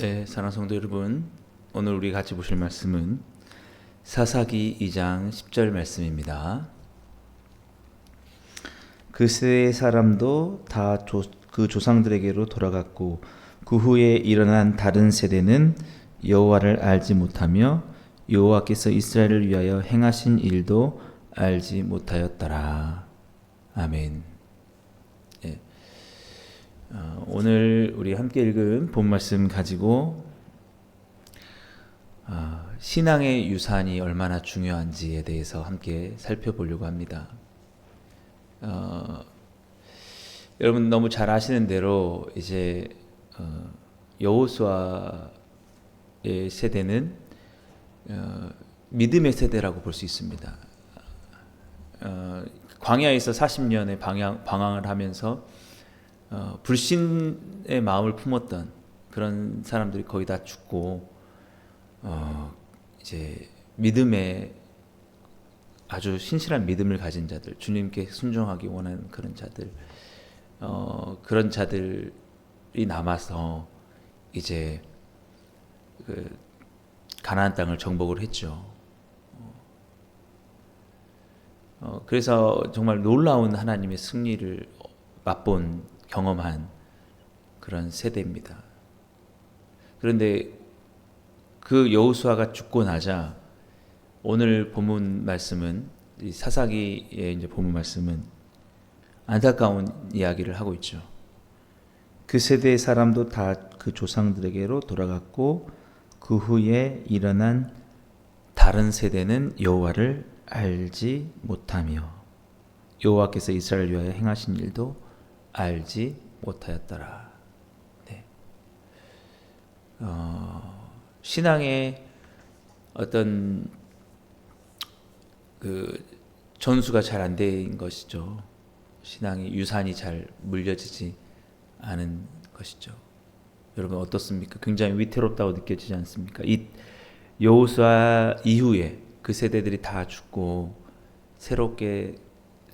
네, 사랑하는 성도 여러분, 오늘 우리 같이 보실 말씀은 사사기 2장 10절 말씀입니다. 그 세대 사람도 다 그 조상들에게로 돌아갔고 그 후에 일어난 다른 세대는 여호와를 알지 못하며 여호와께서 이스라엘을 위하여 행하신 일도 알지 못하였더라. 아멘. 예. 오늘 우리 함께 읽은 본 말씀 가지고 신앙의 유산이 얼마나 중요한지에 대해서 함께 살펴보려고 합니다. 여러분 너무 잘 아시는 대로 이제 여호수아의 세대는 믿음의 세대라고 볼 수 있습니다. 광야에서 40년의 방황을 하면서 불신의 마음을 품었던 그런 사람들이 거의 다 죽고 이제 믿음의 아주 신실한 믿음을 가진 자들, 주님께 순종하기 원하는 그런 자들, 그런 자들이 남아서 이제 그 가나안 땅을 정복을 했죠. 그래서 정말 놀라운 하나님의 승리를 맛본 경험한 그런 세대입니다. 그런데 그 여호수아가 죽고 나자 오늘 본문 말씀은 이 사사기의 이제 본문 말씀은 안타까운 이야기를 하고 있죠. 그 세대의 사람도 다 그 조상들에게로 돌아갔고 그 후에 일어난 다른 세대는 여호와를 알지 못하며 여호와께서 이스라엘을 위하여 행하신 일도 알지 못하였더라. 네. 신앙의 어떤 그 전수가 잘 안 된 것이죠. 신앙의 유산이 잘 물려지지 않은 것이죠. 여러분 어떻습니까? 굉장히 위태롭다고 느껴지지 않습니까? 이 여호수아 이후에 그 세대들이 다 죽고 새롭게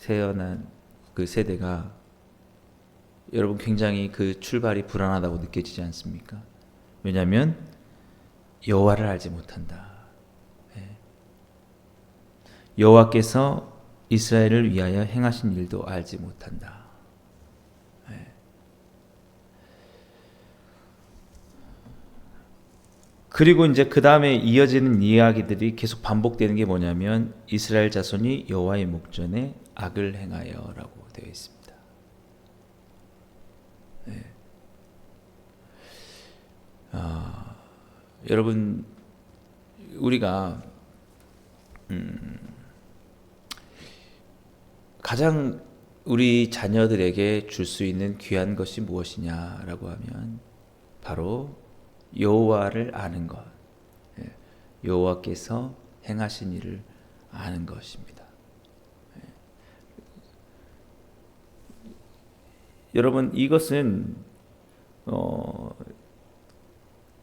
태어난 그 세대가 여러분 굉장히 그 출발이 불안하다고 느껴지지 않습니까? 왜냐하면 여호와를 알지 못한다. 여호와께서 이스라엘을 위하여 행하신 일도 알지 못한다. 그리고 이제 그 다음에 이어지는 이야기들이 계속 반복되는 게 뭐냐면 이스라엘 자손이 여호와의 목전에 악을 행하여라고 되어 있습니다. 네. 여러분 우리가 가장 우리 자녀들에게 줄 수 있는 귀한 것이 무엇이냐라고 하면 바로 여호와를 아는 것, 여호와께서 행하신 일을 아는 것입니다. 여러분 이것은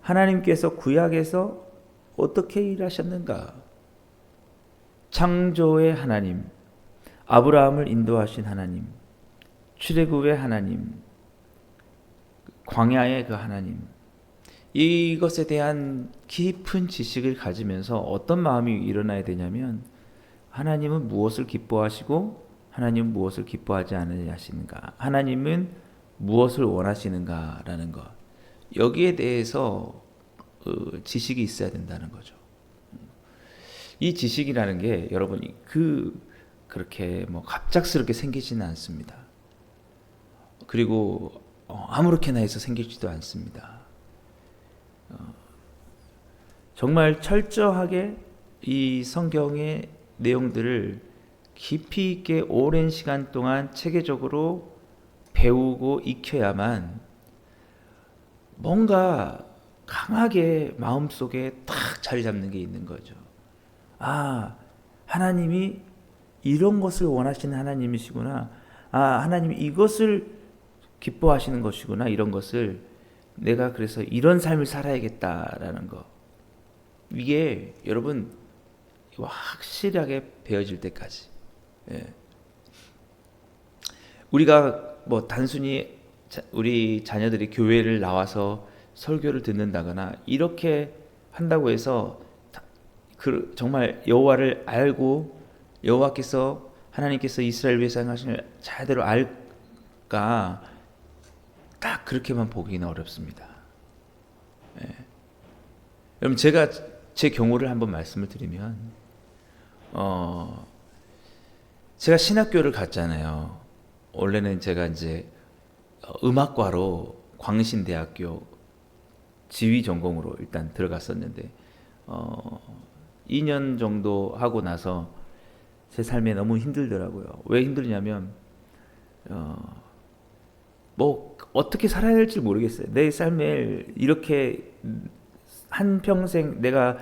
하나님께서 구약에서 어떻게 일하셨는가? 창조의 하나님, 아브라함을 인도하신 하나님, 출애굽의 하나님, 광야의 그 하나님, 이것에 대한 깊은 지식을 가지면서 어떤 마음이 일어나야 되냐면 하나님은 무엇을 기뻐하시고 하나님은 무엇을 기뻐하지 않으시는가, 하나님은 무엇을 원하시는가라는 것, 여기에 대해서 지식이 있어야 된다는 거죠. 이 지식이라는 게 여러분이 그렇게 뭐 갑작스럽게 생기지는 않습니다. 그리고 아무렇게나 해서 생기지도 않습니다. 정말 철저하게 이 성경의 내용들을 깊이 있게 오랜 시간 동안 체계적으로 배우고 익혀야만 뭔가 강하게 마음속에 딱 자리 잡는 게 있는 거죠. 하나님이 이런 것을 원하시는 하나님이시구나. 하나님이 이것을 기뻐하시는 것이구나. 이런 것을 내가 그래서 이런 삶을 살아야겠다라는 거. 이게 여러분 이거 확실하게 배워질 때까지. 우리가 뭐 단순히 우리 자녀들이 교회를 나와서 설교를 듣는다거나 이렇게 한다고 해서 정말 여호와를 알고 여호와께서 하나님께서 이스라엘 위해서 행하시는 제대로 알까? 딱 그렇게만 보기는 어렵습니다. 예. 여러분 제가 제 경우를 한번 말씀을 드리면 제가 신학교를 갔잖아요. 원래는 제가 이제 음악과로 광신대학교 지휘 전공으로 일단 들어갔었는데 2년 정도 하고 나서 제 삶에 너무 힘들더라고요. 왜 힘들냐면 뭐 어떻게 살아야 될지 모르겠어요. 내 삶을 이렇게 한 평생 내가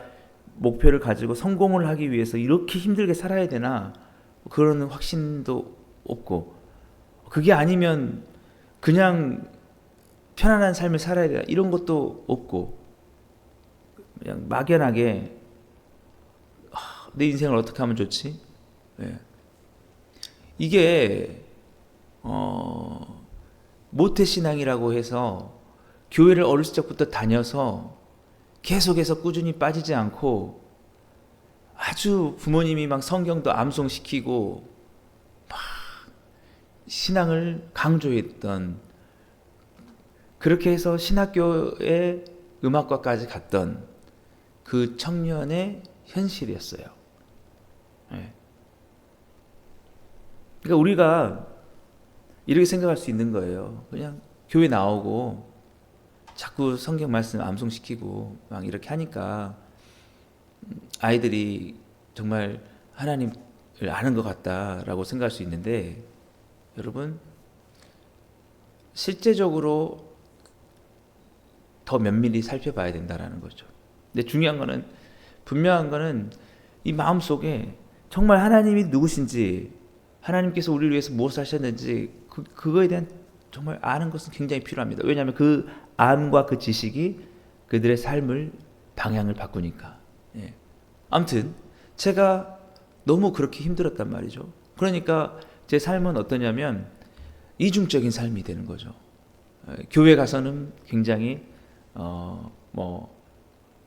목표를 가지고 성공을 하기 위해서 이렇게 힘들게 살아야 되나 그런 확신도 없고 그게 아니면 그냥 편안한 삶을 살아야 되나 이런 것도 없고 그냥 막연하게 내 인생을 어떻게 하면 좋지? 네. 이게 모태신앙이라고 해서 교회를 어렸을 적부터 다녀서 계속해서 꾸준히 빠지지 않고 아주 부모님이 막 성경도 암송시키고 막 신앙을 강조했던 그렇게 해서 신학교에 음악과까지 갔던 그 청년의 현실이었어요. 네. 그러니까 우리가 이렇게 생각할 수 있는 거예요. 그냥 교회 나오고 자꾸 성경 말씀 암송시키고 막 이렇게 하니까 아이들이 정말 하나님을 아는 것 같다라고 생각할 수 있는데 여러분 실제적으로 더 면밀히 살펴봐야 된다라는 거죠. 근데 중요한 거는 분명한 거는 이 마음속에 정말 하나님이 누구신지 하나님께서 우리를 위해서 무엇을 하셨는지 그거에 대한 정말 아는 것은 굉장히 필요합니다. 왜냐하면 그 암과 그 지식이 그들의 삶을 방향을 바꾸니까. 예. 아무튼 제가 너무 그렇게 힘들었단 말이죠. 그러니까 제 삶은 어떠냐면 이중적인 삶이 되는 거죠. 교회 가서는 굉장히 뭐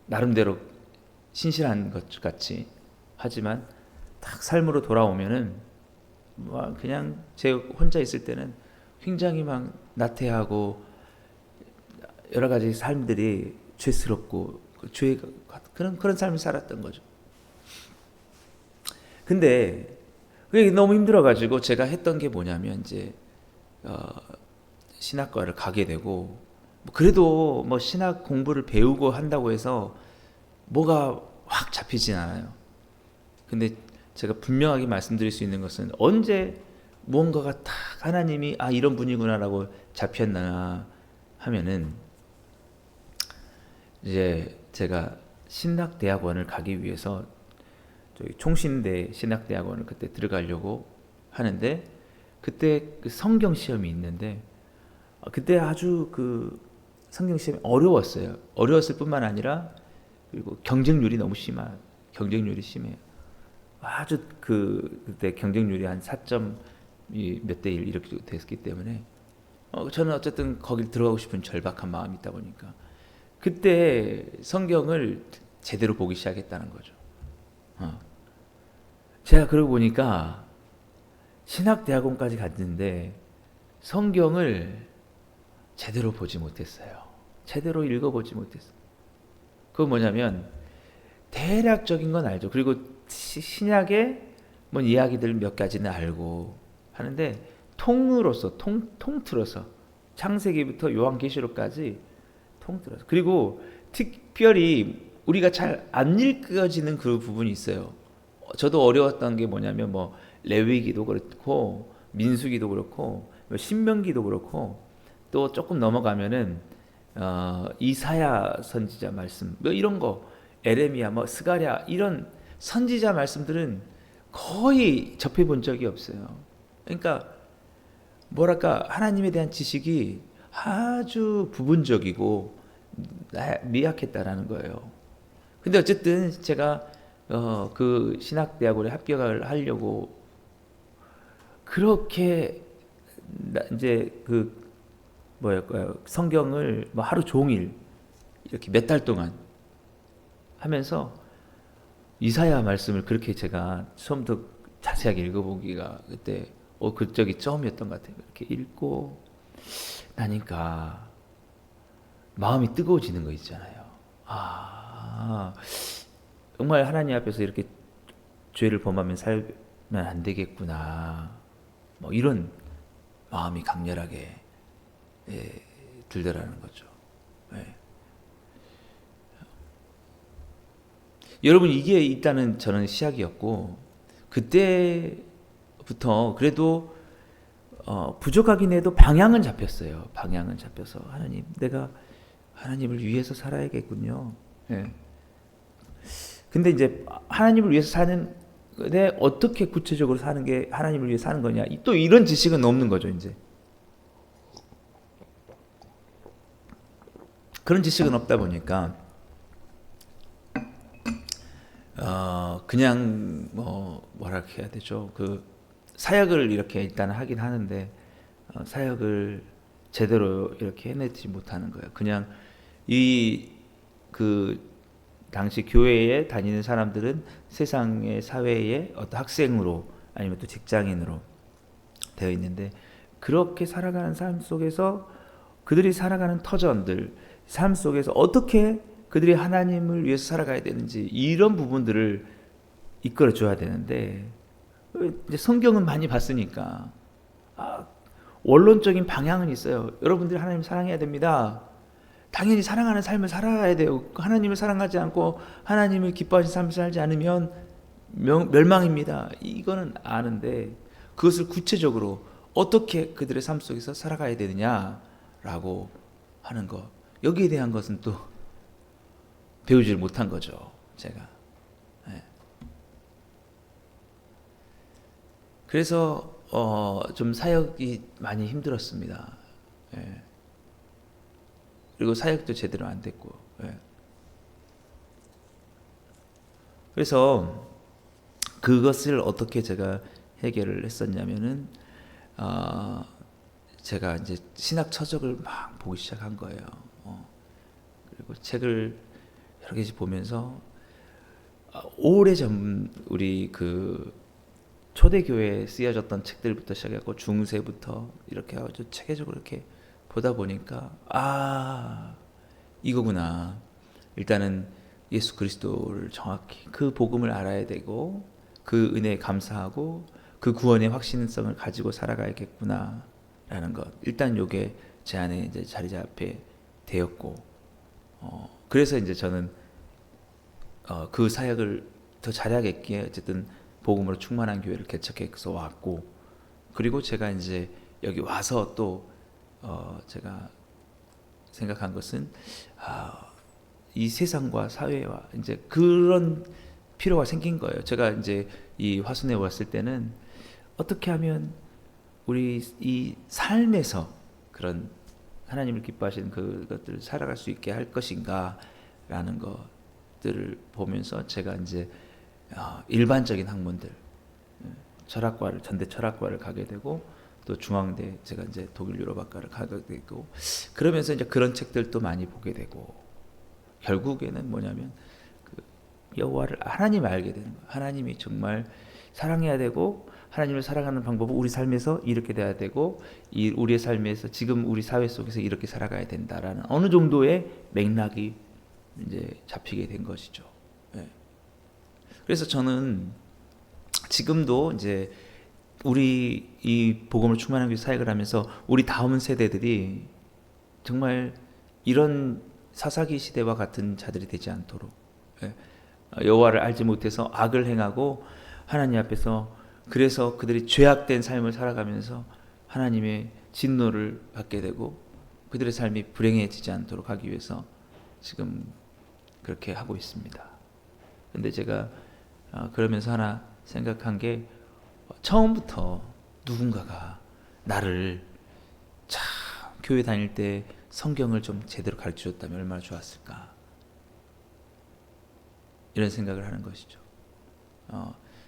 나름대로 신실한 것 같이 하지만 딱 삶으로 돌아오면은 뭐 그냥 제 혼자 있을 때는 굉장히 막 나태하고 여러 가지 삶들이 죄스럽고 죄 그런 삶을 살았던 거죠. 근데 그게 너무 힘들어가지고 제가 했던 게 뭐냐면 이제 신학과를 가게 되고 그래도 뭐 신학 공부를 배우고 한다고 해서 뭐가 확 잡히진 않아요. 근데 제가 분명하게 말씀드릴 수 있는 것은 언제 무언가가 딱 하나님이 이런 분이구나라고 잡혔나 하면은 이제 제가 신학대학원을 가기 위해서 저기 총신대 신학대학원을 그때 들어가려고 하는데 그때 그 성경 시험이 있는데 그때 아주 그 성경 시험이 어려웠어요. 어려웠을 뿐만 아니라 그리고 경쟁률이 너무 경쟁률이 심해요. 아주 그때 경쟁률이 한 4점 몇 대 1 이렇게 됐기 때문에 저는 어쨌든 거길 들어가고 싶은 절박한 마음이 있다 보니까 그때 성경을 제대로 보기 시작했다는 거죠. 제가 그러고 보니까 신학대학원까지 갔는데 성경을 제대로 보지 못했어요. 제대로 읽어보지 못했어요. 그건 뭐냐면 대략적인 건 알죠. 그리고 신약의 뭐 이야기들 몇 가지는 알고 하는데 통틀어서 창세기부터 요한계시록까지 통틀어서 그리고 특별히 우리가 잘 안 읽어지는 그 부분이 있어요. 저도 어려웠던 게 뭐냐면 뭐 레위기도 그렇고 민수기도 그렇고 신명기도 그렇고 또 조금 넘어가면은 이사야 선지자 말씀 뭐 이런 거 에레미야 뭐 스가랴 이런 선지자 말씀들은 거의 접해본 적이 없어요. 그러니까 뭐랄까 하나님에 대한 지식이 아주 부분적이고 미약했다라는 거예요. 근데 어쨌든 제가 그 신학대학원에 합격을 하려고 그렇게 이제 그 뭐랄까요 성경을 뭐 하루 종일 이렇게 몇 달 동안 하면서 이사야 말씀을 그렇게 제가 처음부터 자세하게 읽어보기가 그때 그쪽이 처음이었던 것 같아요. 이렇게 읽고 나니까 마음이 뜨거워지는 거 있잖아요. 정말 하나님 앞에서 이렇게 죄를 범하면 살면 안 되겠구나. 뭐 이런 마음이 강렬하게 들더라는 거죠. 예. 여러분 이게 일단은 저는 시작이었고 그때부터 그래도 부족하긴 해도 방향은 잡혔어요. 방향은 잡혀서 하나님 내가 하나님을 위해서 살아야겠군요. 예. 근데 이제 하나님을 위해서 사는데 어떻게 구체적으로 사는 게 하나님을 위해 사는 거냐 또 이런 지식은 없는 거죠. 이제 그런 지식은 없다 보니까 그냥 뭐라 해야 되죠? 그 사역을 이렇게 일단 하긴 하는데 사역을 제대로 이렇게 해내지 못하는 거예요. 그냥 그 당시 교회에 다니는 사람들은 세상의 사회의 어떤 학생으로 아니면 또 직장인으로 되어 있는데 그렇게 살아가는 삶 속에서 그들이 살아가는 터전들 삶 속에서 어떻게 그들이 하나님을 위해서 살아가야 되는지 이런 부분들을 이끌어 줘야 되는데 이제 성경은 많이 봤으니까 원론적인 방향은 있어요. 여러분들이 하나님을 사랑해야 됩니다. 당연히 사랑하는 삶을 살아야 돼요. 하나님을 사랑하지 않고 하나님을 기뻐하시는 삶을 살지 않으면 멸망입니다. 이거는 아는데 그것을 구체적으로 어떻게 그들의 삶 속에서 살아가야 되느냐라고 하는 것 여기에 대한 것은 또 배우지를 못한 거죠. 제가. 네. 그래서 좀 사역이 많이 힘들었습니다. 네. 그리고 사역도 제대로 안 됐고. 네. 그래서 그것을 어떻게 제가 해결을 했었냐면은 제가 이제 신학 서적을 막 보기 시작한 거예요. 그리고 책을 여러 개씩 보면서 오래전 우리 그 초대교회에 쓰여졌던 책들부터 시작했고 중세부터 이렇게 아주 체계적으로 이렇게 보다 보니까 이거구나. 일단은 예수 그리스도를 정확히 그 복음을 알아야 되고 그 은혜에 감사하고 그 구원의 확신성을 가지고 살아가야겠구나라는 것. 일단 요게 제 안에 이제 자리 잡게 되었고 그래서 이제 저는 그 사역을 더 잘하겠기에 어쨌든 복음으로 충만한 교회를 개척해서 왔고 그리고 제가 이제 여기 와서 또 제가 생각한 것은 이 세상과 사회와 이제 그런 필요가 생긴 거예요. 제가 이제 이 화순에 왔을 때는 어떻게 하면 우리 이 삶에서 그런 하나님을 기뻐하시는 그것들을 살아갈 수 있게 할 것인가라는 것들을 보면서 제가 이제 일반적인 학문들 철학과를 전대 철학과를 가게 되고 또 중앙대 제가 이제 독일 유럽학과를 가게 되고 그러면서 이제 그런 책들도 많이 보게 되고 결국에는 뭐냐면 그 여호와를 하나님을 알게 되는 거예요. 하나님이 정말 사랑해야 되고 하나님을 사랑하는 방법은 우리 삶에서 이렇게 돼야 되고 우리의 삶에서 지금 우리 사회 속에서 이렇게 살아가야 된다라는 어느 정도의 맥락이 이제 잡히게 된 것이죠. 네. 그래서 저는 지금도 이제 우리 이 복음을 충만한 교회 사역을 하면서 우리 다음 세대들이 정말 이런 사사기 시대와 같은 자들이 되지 않도록 여호와를 알지 못해서 악을 행하고 하나님 앞에서 그래서 그들이 죄악된 삶을 살아가면서 하나님의 진노를 받게 되고 그들의 삶이 불행해지지 않도록 하기 위해서 지금 그렇게 하고 있습니다. 근데 제가 그러면서 하나 생각한 게 처음부터 누군가가 나를 참 교회 다닐 때 성경을 좀 제대로 가르쳐 줬다면 얼마나 좋았을까 이런 생각을 하는 것이죠.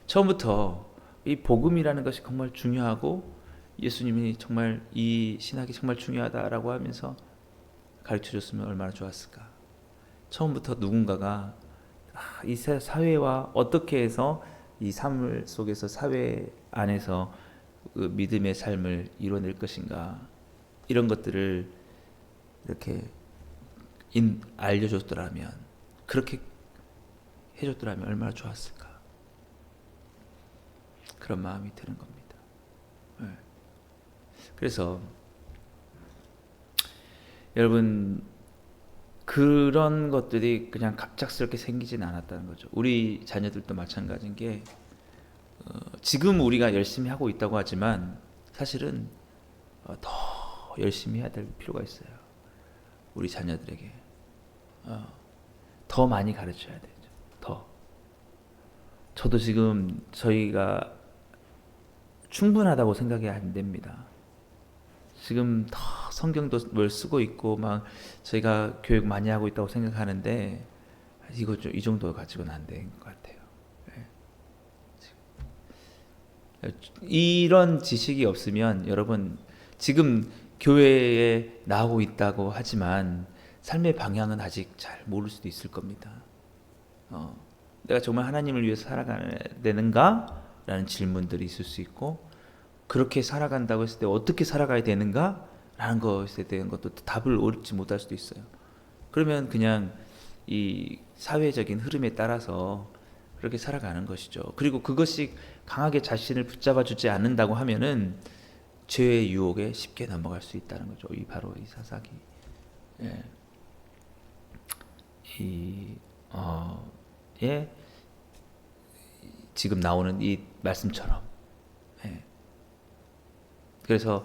처음부터 이 복음이라는 것이 정말 중요하고 예수님이 정말 이 신학이 정말 중요하다라고 하면서 가르쳐 줬으면 얼마나 좋았을까. 처음부터 누군가가 이 사회와 어떻게 해서 이 삶을 속에서 사회 안에서 그 믿음의 삶을 이뤄낼 것인가, 이런 것들을 이렇게 알려줬더라면, 그렇게 해줬더라면 얼마나 좋았을까, 그런 마음이 드는 겁니다. 네. 그래서 여러분, 그런 것들이 그냥 갑작스럽게 생기진 않았다는 거죠. 우리 자녀들도 마찬가지인 게, 지금 우리가 열심히 하고 있다고 하지만 사실은 더 열심히 해야 될 필요가 있어요. 우리 자녀들에게 더 많이 가르쳐야 되죠. 더. 저도 지금 저희가 충분하다고 생각이 안 됩니다. 지금 더 성경도 뭘 쓰고 있고 막 저희가 교육 많이 하고 있다고 생각하는데, 이거 좀 이 정도 가지고는 안 된 것 같아요. 네. 이런 지식이 없으면 여러분, 지금 교회에 나오고 있다고 하지만 삶의 방향은 아직 잘 모를 수도 있을 겁니다. 내가 정말 하나님을 위해서 살아가야 되는가? 라는 질문들이 있을 수 있고, 그렇게 살아간다고 했을 때 어떻게 살아가야 되는가? 라는 것에 대한 것도 답을 얻지 못할 수도 있어요. 그러면 그냥 이 사회적인 흐름에 따라서 그렇게 살아가는 것이죠. 그리고 그것이 강하게 자신을 붙잡아 주지 않는다고 하면은 죄의 유혹에 쉽게 넘어갈 수 있다는 거죠. 바로 이 사사기. 예. 지금 나오는 이 말씀처럼. 예. 그래서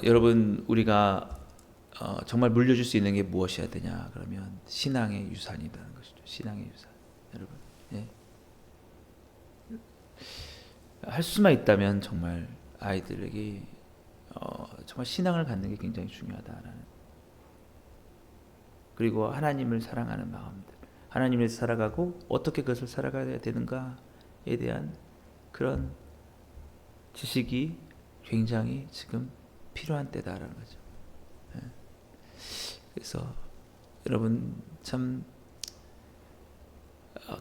여러분, 우리가 정말 물려줄 수 있는 게 무엇이어야 되냐? 그러면 신앙의 유산이라는 것이죠. 신앙의 유산. 여러분, 예. 할 수만 있다면 정말 아이들에게 정말 신앙을 갖는 게 굉장히 중요하다라는. 그리고 하나님을 사랑하는 마음들, 하나님을 살아가고 어떻게 그것을 살아가야 되는가에 대한 그런 지식이 굉장히 지금 필요한 때다라는 거죠. 예. 그래서 여러분, 참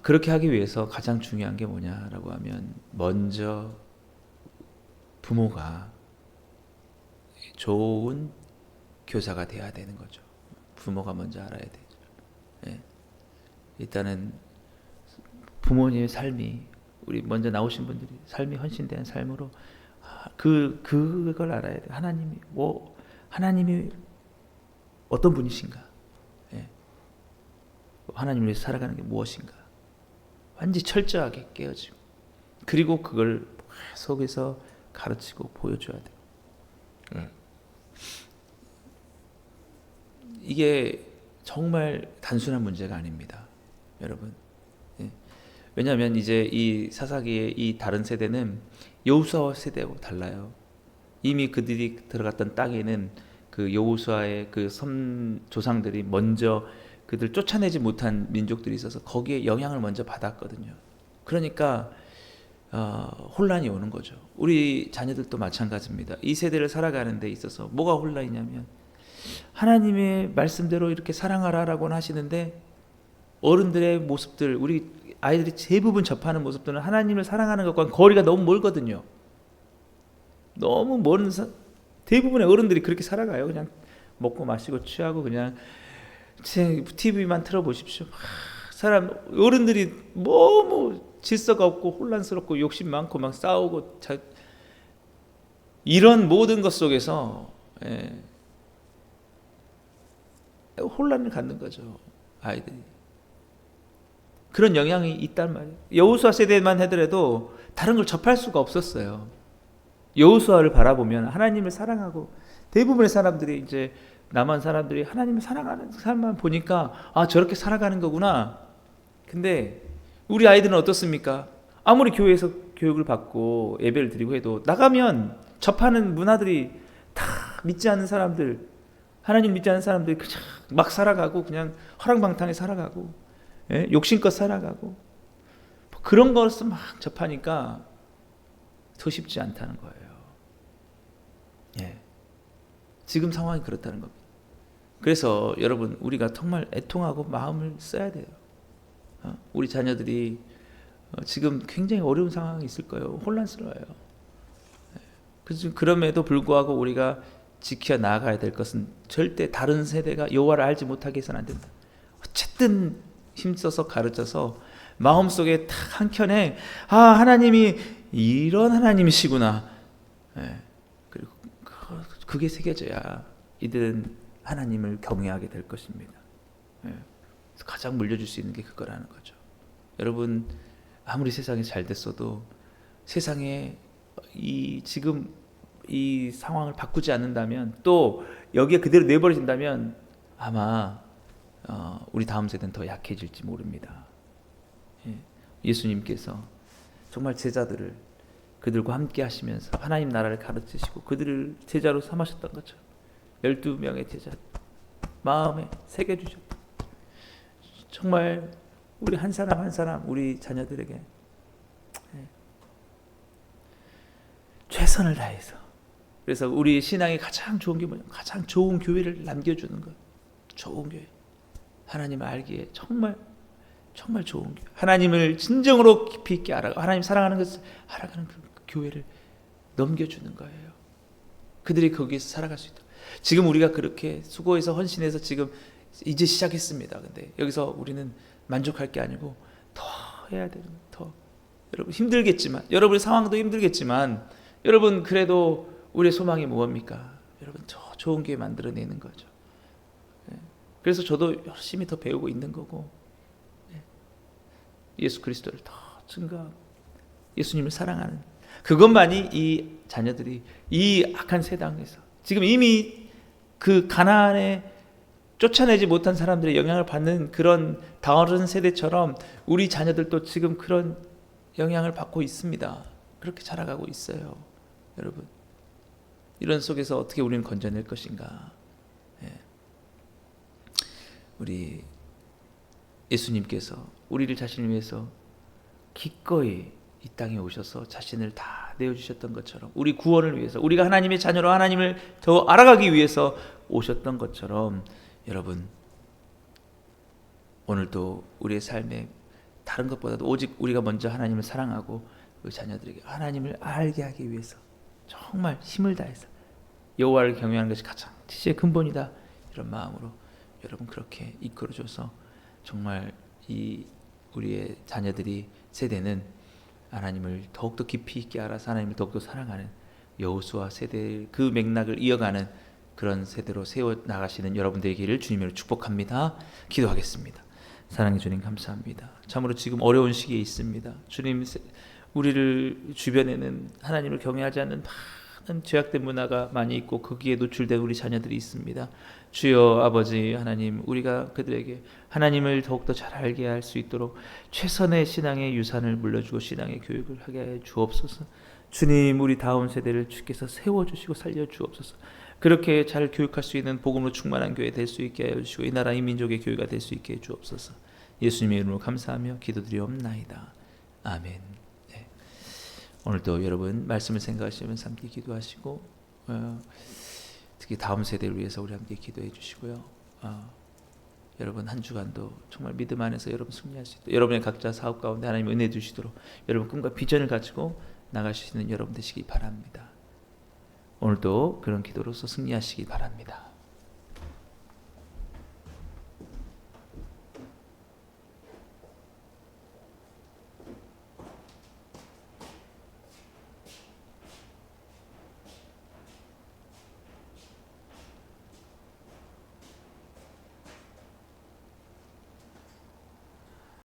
그렇게 하기 위해서 가장 중요한 게 뭐냐라고 하면, 먼저 부모가 좋은 교사가 돼야 되는 거죠. 부모가 먼저 알아야 되죠. 예. 일단은 부모님의 삶이, 우리 먼저 나오신 분들이 삶이 헌신된 삶으로 그걸 알아야 돼. 하나님이 어떤 분이신가? 예. 하나님을 위해서 살아가는 게 무엇인가? 완전히 철저하게 깨어지고, 그리고 그걸 속에서 가르치고 보여줘야 돼요. 이게 정말 단순한 문제가 아닙니다, 여러분. 예. 왜냐하면 이제 이 사사기의 이 다른 세대는 여호수아 세대하고 달라요. 이미 그들이 들어갔던 땅에는 그 여호수아의 그 조상들이 먼저 그들 쫓아내지 못한 민족들이 있어서 거기에 영향을 먼저 받았거든요. 그러니까 혼란이 오는 거죠. 우리 자녀들도 마찬가지입니다. 이 세대를 살아가는 데 있어서 뭐가 혼란이냐면, 하나님의 말씀대로 이렇게 사랑하라라고는 하시는데 어른들의 모습들, 우리 아이들이 대부분 접하는 모습들은 하나님을 사랑하는 것과 거리가 너무 멀거든요. 너무 먼 대부분의 어른들이 그렇게 살아가요. 그냥 먹고 마시고 취하고 그냥 TV만 틀어보십시오. 어른들이 너무 질서가 없고 혼란스럽고 욕심 많고 막 싸우고 이런 모든 것 속에서 혼란을 갖는 거죠, 아이들이. 그런 영향이 있단 말이에요. 여호수아 세대만 하더라도 다른 걸 접할 수가 없었어요. 여호수아를 바라보면 하나님을 사랑하고, 대부분의 사람들이 이제 남한 사람들이 하나님을 사랑하는 사람만 보니까 저렇게 살아가는 거구나. 근데 우리 아이들은 어떻습니까? 아무리 교회에서 교육을 받고 예배를 드리고 해도 나가면 접하는 문화들이 다 믿지 않는 사람들, 하나님 믿지 않는 사람들이 그냥 막 살아가고, 그냥 허랑방탕에 살아가고, 욕심껏 살아가고, 그런 것을 막 접하니까 더 쉽지 않다는 거예요. 지금 상황이 그렇다는 겁니다. 그래서 여러분 우리가 정말 애통하고 마음을 써야 돼요. 우리 자녀들이 지금 굉장히 어려운 상황이 있을 거예요. 혼란스러워요. 그래서 그럼에도 불구하고 우리가 지켜 나아가야 될 것은 절대 다른 세대가 여호와를 알지 못하게 해서는 안 된다. 어쨌든 힘써서 가르쳐서 마음속에 딱 한켠에 하나님이 이런 하나님이시구나. 그리고 그게 새겨져야 이들은 하나님을 경외하게 될 것입니다. 그래서 가장 물려줄 수 있는 게 그거라는 거죠. 여러분 아무리 세상이 잘 됐어도 세상에 지금 이 상황을 바꾸지 않는다면, 또 여기에 그대로 내버려진다면 아마 우리 다음 세대는 더 약해질지 모릅니다. 예수님께서 정말 제자들을 그들과 함께 하시면서 하나님 나라를 가르치시고 그들을 제자로 삼으셨던 것처럼 12명의 제자 마음에 새겨주셨다. 정말 우리 한 사람 한 사람 우리 자녀들에게 최선을 다해서, 그래서 우리 신앙의 가장 좋은 게 뭐냐? 가장 좋은 교회를 남겨주는 것. 좋은 교회, 하나님을 알기에 정말 정말 좋은 교회, 하나님을 진정으로 깊이 있게 알아가고 하나님 사랑하는 것을 알아가는 그 교회를 넘겨주는 거예요. 그들이 거기에서 살아갈 수 있다. 지금 우리가 그렇게 수고해서 헌신해서 지금 이제 시작했습니다. 근데 여기서 우리는 만족할 게 아니고 더 해야 되는 거예요. 더. 여러분 힘들겠지만, 여러분의 상황도 힘들겠지만, 여러분 그래도 우리의 소망이 무엇입니까? 여러분 더 좋은 교회 만들어내는 거죠. 그래서 저도 열심히 더 배우고 있는 거고, 예수 그리스도를 더 증거하고 예수님을 사랑하는 그것만이 이 자녀들이 이 악한 세상에서 지금 이미 그 가나안에 쫓아내지 못한 사람들의 영향을 받는 그런 다른 세대처럼 우리 자녀들도 지금 그런 영향을 받고 있습니다. 그렇게 자라가고 있어요. 여러분 이런 속에서 어떻게 우리는 건져낼 것인가? 우리 예수님께서 우리를 자신을 위해서 기꺼이 이 땅에 오셔서 자신을 다 내어주셨던 것처럼, 우리 구원을 위해서, 우리가 하나님의 자녀로 하나님을 더 알아가기 위해서 오셨던 것처럼, 여러분 오늘도 우리의 삶에 다른 것보다도 오직 우리가 먼저 하나님을 사랑하고 그 자녀들에게 하나님을 알게 하기 위해서 정말 힘을 다해서 여호와를 경외하는 것이 가장 지혜의 근본이다, 이런 마음으로 여러분 그렇게 이끌어줘서 정말 이 우리의 자녀들이 세대는 하나님을 더욱더 깊이 있게 알아서 하나님을 더욱더 사랑하는 여호수아 세대 그 맥락을 이어가는 그런 세대로 세워나가시는 여러분 되기를 주님으로 축복합니다. 기도하겠습니다. 사랑해 주님 감사합니다. 참으로 지금 어려운 시기에 있습니다. 주님, 우리를 주변에는 하나님을 경외하지 않는 많은 죄악된 문화가 많이 있고 거기에 노출된 우리 자녀들이 있습니다. 주여 아버지 하나님, 우리가 그들에게 하나님을 더욱더 잘 알게 할 수 있도록 최선의 신앙의 유산을 물려주고 신앙의 교육을 하게 해 주옵소서. 주님, 우리 다음 세대를 주께서 세워주시고 살려주옵소서. 그렇게 잘 교육할 수 있는 복음으로 충만한 교회 될 수 있게 하여 주시고 이 나라 이 민족의 교회가 될 수 있게 해 주옵소서. 예수님의 이름으로 감사하며 기도드리옵나이다. 아멘. 네. 오늘도 여러분 말씀을 생각하시면서 함께 기도하시고 특히 다음 세대를 위해서 우리 함께 기도해 주시고요. 여러분 한 주간도 정말 믿음 안에서 여러분 승리할 수 있도록, 여러분의 각자 사업 가운데 하나님 은혜 주시도록 여러분 꿈과 비전을 가지고 나갈 수 있는 여러분 되시기 바랍니다. 오늘도 그런 기도로서 승리하시기 바랍니다.